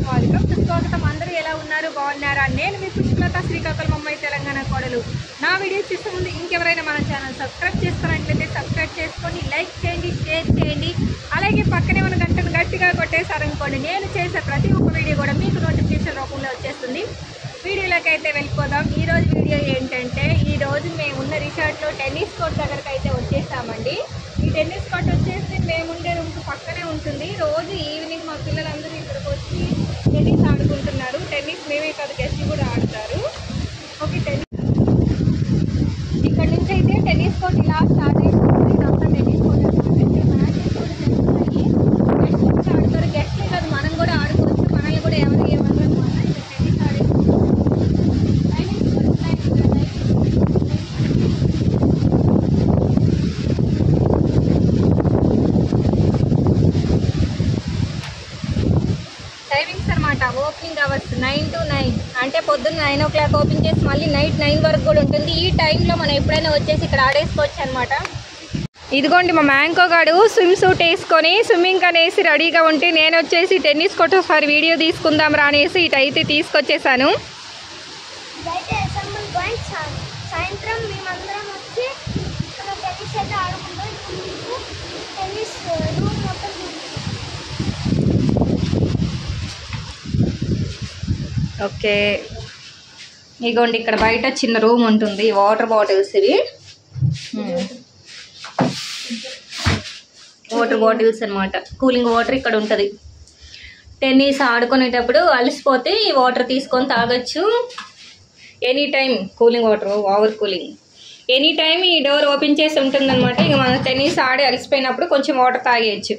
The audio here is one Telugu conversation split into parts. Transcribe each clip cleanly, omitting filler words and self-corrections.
స్వాగతం. అందరూ ఎలా ఉన్నారు, బాగున్నారా? నేను మీ పుష్పలత, శ్రీకాకుళం అమ్మాయి, తెలంగాణ కోడలు. నా వీడియోస్ చూసే ముందు ఇంకెవరైనా మన ఛానల్ సబ్స్క్రైబ్ చేస్తారంట్లయితే సబ్స్క్రైబ్ చేసుకొని లైక్ చేయండి, షేర్ చేయండి. అలాగే పక్కనే ఉన్న గంటను గట్టిగా కొట్టేశారనుకోండి, నేను చేసే ప్రతి ఒక్క వీడియో కూడా మీకు నోటిఫికేషన్ రూపంలో వచ్చేస్తుంది. వీడియోలోకి అయితే వెళ్ళిపోదాం. ఈరోజు వీడియో ఏంటంటే, ఈరోజు మేము ఉన్న రిసార్ట్లో టెన్నిస్ కోర్ట్ దగ్గరకు అయితే వచ్చేసామండి. ఈ టెన్నిస్ కోర్ట్ వచ్చేసి మేముండే రూమ్కి పక్కనే ఉంటుంది. రోజు ఈవినింగ్ మా పిల్లలందరూ ఇక్కడికి వచ్చి టెన్నిస్ ఆడుకుంటున్నారు. టెన్నిస్ మేమే కాదు, గెస్ట్లు కూడా ఆడతారు. ఓకే, ఇక్కడ నుంచి అయితే టెన్నిస్ కోర్ట్ ఇలా స్టార్ట్ అయిపోతుంది. ఇదంతా టెన్నిస్ కోర్ట్ అనమాట. ఇక్కడ మ్యాచెస్ కూడా జరుగుతాయి. గెస్ట్లు కూడా ఆడతారు. గెస్ట్లే కాదు, మనం కూడా ఆడుకోవచ్చు. మనల్ని కూడా ఎవరు ఏమన్నారు అనమాట. ఇక్కడ టెన్నిస్ ఆడేసుకోవచ్చు. టైమింగ్స్ అనమాట. ఓపెనింగ్ అవర్స్ 9 to 9, అంటే పొద్దున్న 9 o'clock ఓపెన్ చేసి మళ్ళీ నైట్ 9 వరకు కూడా ఉంటుంది. ఈ టైంలో మనం ఎప్పుడైనా వచ్చేసి ఇక్కడ ఆడేసుకోవచ్చు అనమాట. ఇదిగోండి మా మ్యాంకో గాడు స్విమ్ సూట్ వేసుకొని స్విమ్మింగ్ అనేసి రెడీగా ఉంటే, నేను వచ్చేసి టెన్నిస్ కోర్ట్ ఒకసారి వీడియో తీసుకుందాం రా అనేసి ఇటైతే తీసుకొచ్చేసాను. సాయంత్రం మేమందరం వచ్చి టెన్నిస్ అయితే ఆడుకుంటాం. టెన్నిస్ రూమ్ మొత్తం ఓకే, ఇగోండి ఇక్కడ బయట చిన్న రూమ్ ఉంటుంది. వాటర్ బాటిల్స్, ఇవి వాటర్ బాటిల్స్ అనమాట. కూలింగ్ వాటర్ ఇక్కడ ఉంటుంది. టెన్నిస్ ఆడుకునేటప్పుడు అలసిపోతే ఈ వాటర్ తీసుకొని తాగొచ్చు. Any time cooling water, over cooling. Any time ఈ డోర్ ఓపెన్ చేసి ఉంటుందన్నమాట. ఇక మనం టెన్నిస్ ఆడి అలసిపోయినప్పుడు కొంచెం వాటర్ తాగేయచ్చు.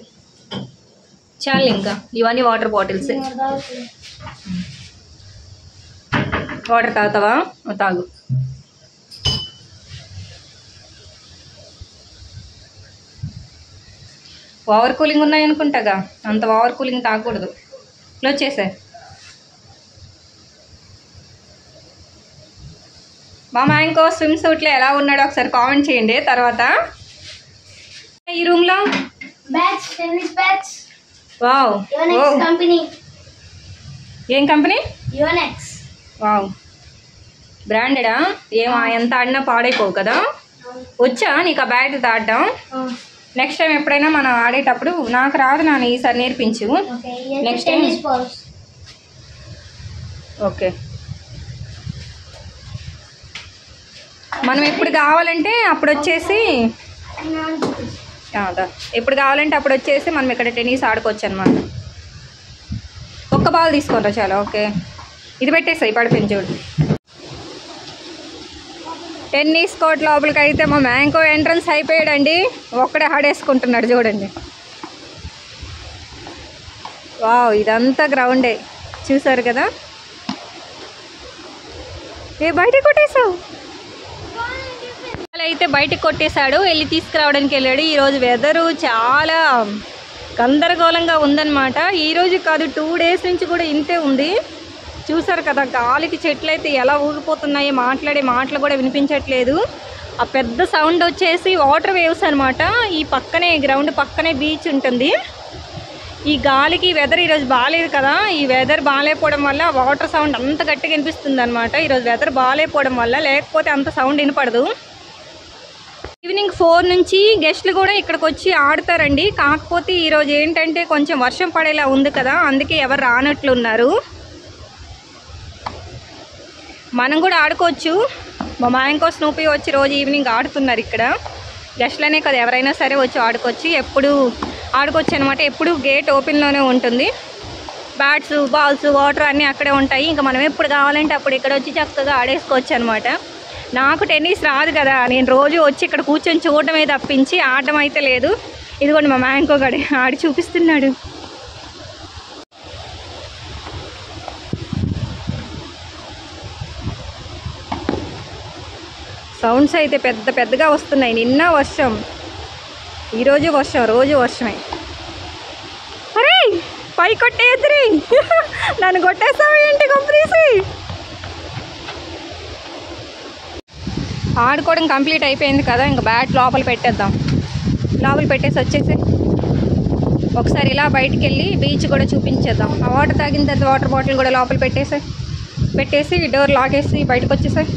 చాలు, ఇంకా ఇవన్నీ వాటర్ బాటిల్స్. వాటర్ తాగుతావా? తాగు. ఓవర్ కూలింగ్ ఉన్నాయనుకుంటాగా, అంత ఓవర్ కూలింగ్ తాగకూడదు. క్లోజ్ చేసే. మా మ్యాంకో స్విమ్ సూట్లో ఎలా ఉన్నాడో ఒకసారి కామెంట్ చేయండి. తర్వాత ఈ రూమ్లో bats, tennis bats. Wow, company. ఏం కంపెనీ? యోనెక్స్. వావ్, బ్రాండెడా? ఏమా, ఎంత ఆడినా పాడైపోవు కదా. వచ్చా నీకు ఆ బ్యాట్ ఆడడం? నెక్స్ట్ టైం ఎప్పుడైనా మనం ఆడేటప్పుడు, నాకు రాదు నాన్న, ఈసారి నేర్పించు. Next time. ఓకే, మనం ఎప్పుడు కావాలంటే అప్పుడు వచ్చేసి ఎప్పుడు కావాలంటే అప్పుడు వచ్చేసి మనం ఇక్కడ టెన్నిస్ ఆడుకోవచ్చు అనమాట. ఒక్క బాల్ తీసుకోరా చాలా. ఓకే, ఇది పెట్టేసాయి, పడిపోయింది చూడు. టెన్నిస్ కోర్ట్ లోపలికి అయితే మా మ్యాంకో ఎంట్రన్స్ అయిపోయాడండి. ఒక్కడే ఆడేసుకుంటున్నాడు చూడండి. వావ్, ఇదంతా గ్రౌండే, చూసారు కదా. ఏ బయటకు కొట్టేసావు? అయితే బయటకు కొట్టేశాడు. వెళ్ళి తీసుకురావడానికి వెళ్ళాడు. ఈరోజు వెదరు చాలా గందరగోళంగా ఉందన్నమాట. ఈరోజు కాదు, 2 days నుంచి కూడా ఇంతే ఉంది. చూసారు కదా, గాలికి చెట్లు అయితే ఎలా ఊగిపోతున్నాయి. మాట్లాడే మాటలు కూడా వినిపించట్లేదు. ఆ పెద్ద సౌండ్ వచ్చేసి వాటర్ వేవ్స్ అనమాట. ఈ పక్కనే గ్రౌండ్ పక్కనే బీచ్ ఉంటుంది. ఈ గాలికి వెదర్ ఈరోజు బాగాలేదు కదా. ఈ వెదర్ బాగాలేకపోవడం వల్ల వాటర్ సౌండ్ అంత గట్టిగా వినిపిస్తుంది అనమాట. ఈరోజు వెదర్ బాగాలేకపోవడం వల్ల, లేకపోతే అంత సౌండ్ వినపడదు. ఈవినింగ్ 4 నుంచి గెస్ట్లు కూడా ఇక్కడికి వచ్చి ఆడతారండి. కాకపోతే ఈరోజు ఏంటంటే కొంచెం వర్షం పడేలా ఉంది కదా, అందుకే ఎవరు రానట్లున్నారు. మనం కూడా ఆడుకోవచ్చు. మా మ్యాంకో స్నూపీ వచ్చి రోజు ఈవినింగ్ ఆడుతున్నారు ఇక్కడ. గెస్ట్లనే కదా, ఎవరైనా సరే వచ్చి ఆడుకోవచ్చు. ఎప్పుడు ఆడుకోవచ్చు అనమాట. ఎప్పుడు గేట్ ఓపెన్లోనే ఉంటుంది. బ్యాట్స్, బాల్స్, వాటర్ అన్నీ అక్కడే ఉంటాయి. ఇంకా మనం ఎప్పుడు కావాలంటే అప్పుడు ఇక్కడ వచ్చి చక్కగా ఆడేసుకోవచ్చు అనమాట. నాకు టెన్నిస్ రాదు కదా, నేను రోజు వచ్చి ఇక్కడ కూర్చొని చూడటమే తప్పించి ఆడడం అయితే లేదు. ఇదిగోండి మా మ్యాంకో గడి ఆడి చూపిస్తున్నాడు. సౌండ్స్ అయితే పెద్ద పెద్దగా వస్తున్నాయి. నిన్న వర్షం, ఈరోజు వర్షం, రోజు వర్షమే. అరే పై కొట్టేద్దరి నన్ను కొట్టేస్తావా ఏంటి కంప్లీసి? ఆడుకోవడం కంప్లీట్ అయిపోయింది కదా, ఇంకా బ్యాట్ లోపల పెట్టేద్దాం. లోపల పెట్టేసి వచ్చేసి ఒకసారి ఇలా బయటికి వెళ్ళి బీచ్ కూడా చూపించేద్దాం. ఆ వాటర్ తాగిన తర్వాత వాటర్ బాటిల్ కూడా లోపల పెట్టేసి డోర్ లాగేసి బయటకు వచ్చేసాయి.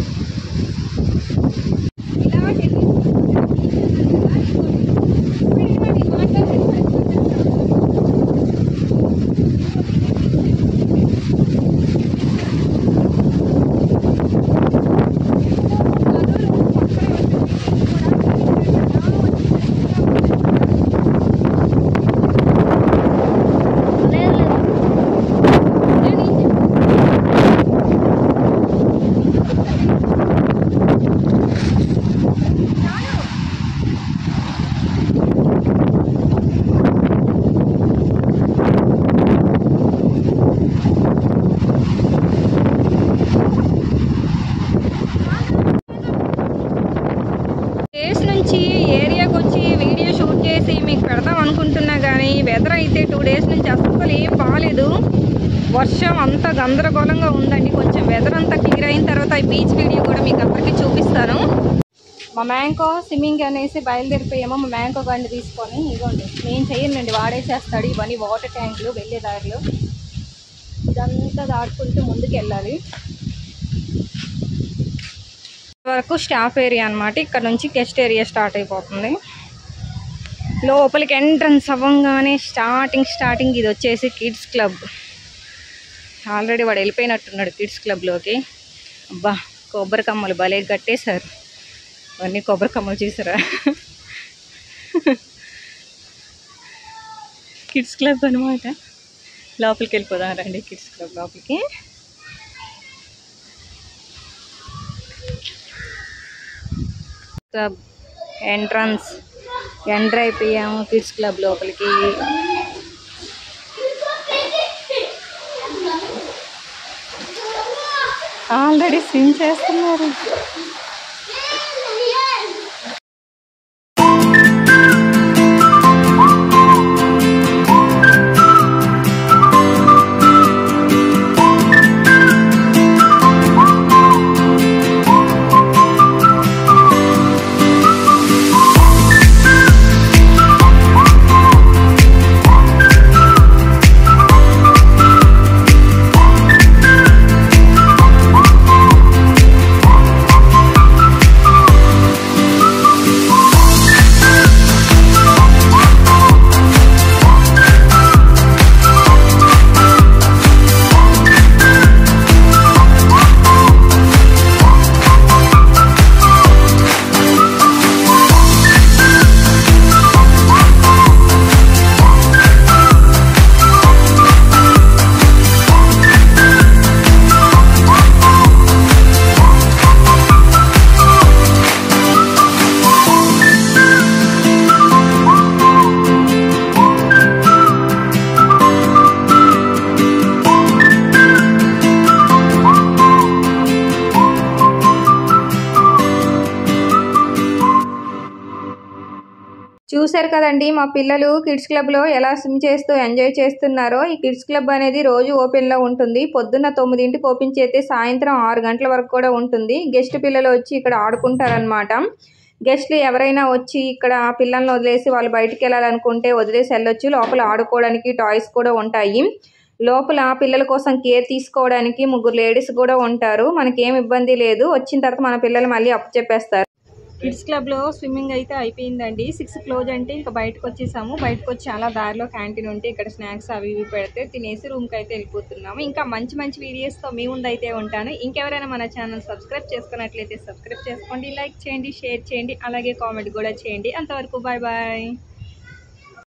ఏరియాకి వచ్చి వీడియో షూట్ చేసి మీకు పెడదాం అనుకుంటున్నా కానీ వెదర్ అయితే 2 డేస్ నుంచి అస్సలు ఏం బాగాలేదు. వర్షం అంతా గందరగోళంగా ఉందండి. కొంచెం వెదర్ అంతా క్లియర్ అయిన తర్వాత ఈ బీచ్ వీడియో కూడా మీకు అందరికీ చూపిస్తాను. మా మ్యాంకో స్విమ్మింగ్ అనేసి బయలుదేరిపోయాము. మా మ్యాంకో గండి తీసుకొని ఇదిగోండి, నేను చేయనండి, వాడే చేస్తాడు. ఇవన్నీ వాటర్ ట్యాంకులు, వెళ్ళే దారిలో ఇదంతా దాటుకుంటూ ముందుకు వెళ్ళాలి. వరకు స్టాఫ్ ఏరియా అనమాట. ఇక్కడ నుంచి గెస్ట్ ఏరియా స్టార్ట్ అయిపోతుంది. లోపలికి ఎంట్రన్స్ అవ్వగానే స్టార్టింగ్ ఇది వచ్చేసి కిడ్స్ క్లబ్. ఆల్రెడీ వాడు వెళ్ళిపోయినట్టున్నాడు కిడ్స్ క్లబ్లోకి. అబ్బా, కొబ్బరి కమ్మలు భలే కట్టేశారు. అవన్నీ కొబ్బరి కమ్మలు చూసారా? కిడ్స్ క్లబ్ అనమాట. లోపలికి వెళ్ళిపోదాం రండి, కిడ్స్ క్లబ్ లోపలికి. క్లబ్ ఎంటర్ అయిపోయాము కిడ్స్ క్లబ్ లోపలికి. ఆల్రెడీ స్విమ్ చేస్తున్నారు. చూశారు కదండి మా పిల్లలు కిడ్స్ క్లబ్లో ఎలా స్విమ్ చేస్తూ ఎంజాయ్ చేస్తున్నారో. ఈ కిడ్స్ క్లబ్ అనేది రోజు ఓపెన్లో ఉంటుంది. పొద్దున్న 9ంటికి ఓపెన్ చేస్తే సాయంత్రం 6 గంటల వరకు కూడా ఉంటుంది. గెస్ట్ పిల్లలు వచ్చి ఇక్కడ ఆడుకుంటారనమాట. గెస్ట్లు ఎవరైనా వచ్చి ఇక్కడ పిల్లల్ని వదిలేసి వాళ్ళు బయటికి వెళ్ళాలనుకుంటే వదిలేసి వెళ్ళొచ్చు. లోపల ఆడుకోవడానికి టాయ్స్ కూడా ఉంటాయి. లోపల పిల్లల కోసం కేర్ తీసుకోవడానికి 3 లేడీస్ కూడా ఉంటారు. మనకేం ఇబ్బంది లేదు. వచ్చిన తర్వాత మన పిల్లలు మళ్ళీ అప్పు చెప్పేస్తారు. కిడ్స్ క్లబ్లో స్విమ్మింగ్ అయితే అయిపోయిందండి. 6 క్లోజ్ అంటే ఇంకా బయటకు వచ్చేసాము. బయటకు వచ్చి చాలా దారిలో క్యాంటీన్ ఉంటే ఇక్కడ స్నాక్స్ అవి ఇవి పెడితే తినేసి రూమ్కి అయితే వెళ్ళిపోతున్నాము. ఇంకా మంచి వీడియోస్తో మీ ముందు అయితే ఉంటాను. ఇంకెవరైనా మన ఛానల్ సబ్స్క్రైబ్ చేసుకున్నట్లయితే సబ్స్క్రైబ్ చేసుకోండి, లైక్ చేయండి, షేర్ చేయండి, అలాగే కామెంట్ కూడా చేయండి. అంతవరకు బాయ్ బాయ్.